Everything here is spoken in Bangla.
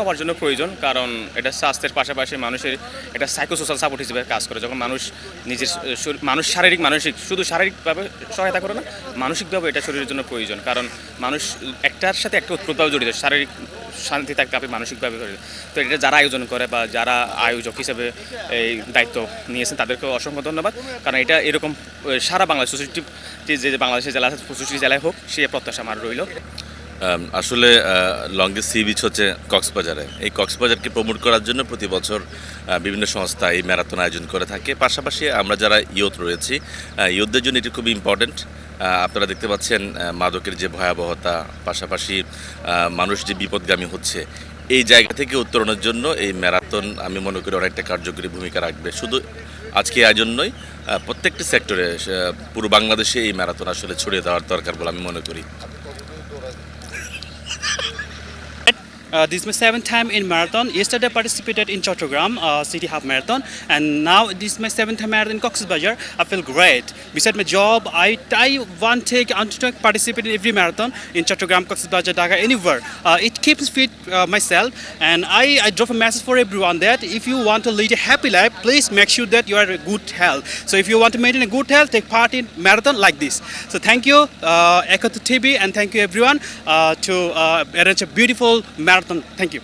হওয়ার জন্য প্রয়োজন, কারণ এটা স্বাস্থ্যের পাশাপাশি মানুষের একটা সাইকোসোশ্যাল সাপোর্ট হিসেবে কাজ করে। যখন মানুষ নিজের মানুষ শারীরিক মানসিক শুধু শারীরিকভাবে সহায়তা করে না, মানসিকভাবে এটা শরীরের জন্য প্রয়োজন। কারণ মানুষ একটার সাথে একটা ওতপ্রোতভাবে জড়িত, শারীরিক শান্তি থাকতে আপনি মানসিকভাবে জড়িত। তো এটা যারা আয়োজন করে বা যারা আয়োজক হিসেবে এই দায়িত্ব নিয়েছেন তাদেরকে অসংখ্য ধন্যবাদ। কারণ এটা এরকম সারা বাংলাদেশ সোসাইটি যে বাংলাদেশের জেলা আছে 25টি জেলায় হোক, সে প্রত্যাশা আমার রইল। আসলে লংগেস্ট সি বিচ হচ্ছে কক্সবাজারে। এই কক্সবাজারকে প্রমোট করার জন্য প্রতি বছর বিভিন্ন সংস্থা এই ম্যারাথন আয়োজন করে থাকে। পাশাপাশি আমরা যারা ইয়ুথ রয়েছি, ইয়ুথদের জন্য এটি খুবই ইম্পর্ট্যান্ট। আপনারা দেখতে পাচ্ছেন মাদকের যে ভয়াবহতা, পাশাপাশি মানুষ যে বিপদগামী হচ্ছে, এই জায়গা থেকে উত্তরণের জন্য এই ম্যারাথন আমি মনে করি অনেকটা কার্যকরী ভূমিকা রাখবে। শুধু আজকে আয়োজন নয়, প্রত্যেকটি সেক্টরে পুরো বাংলাদেশে এই ম্যারাথন আসলে ছড়িয়ে দেওয়ার দরকার বলে আমি মনে করি। This is my seventh time in marathon. Yesterday I participated in Chattogram City Half Marathon, and now this is my seventh time marathon in Cox's Bazar. I feel great. Besides my job, I want to participate in every marathon in Chattogram, Cox's Bazar, Dhaka, anywhere. It keeps fit myself, and I drop a message for everyone that if you want to lead a happy life, please make sure that you are in good health. So if you want to maintain a good health, take part in marathon like this. So thank you, Echo TV, and thank you everyone to arrange a beautiful marathon. Thank you.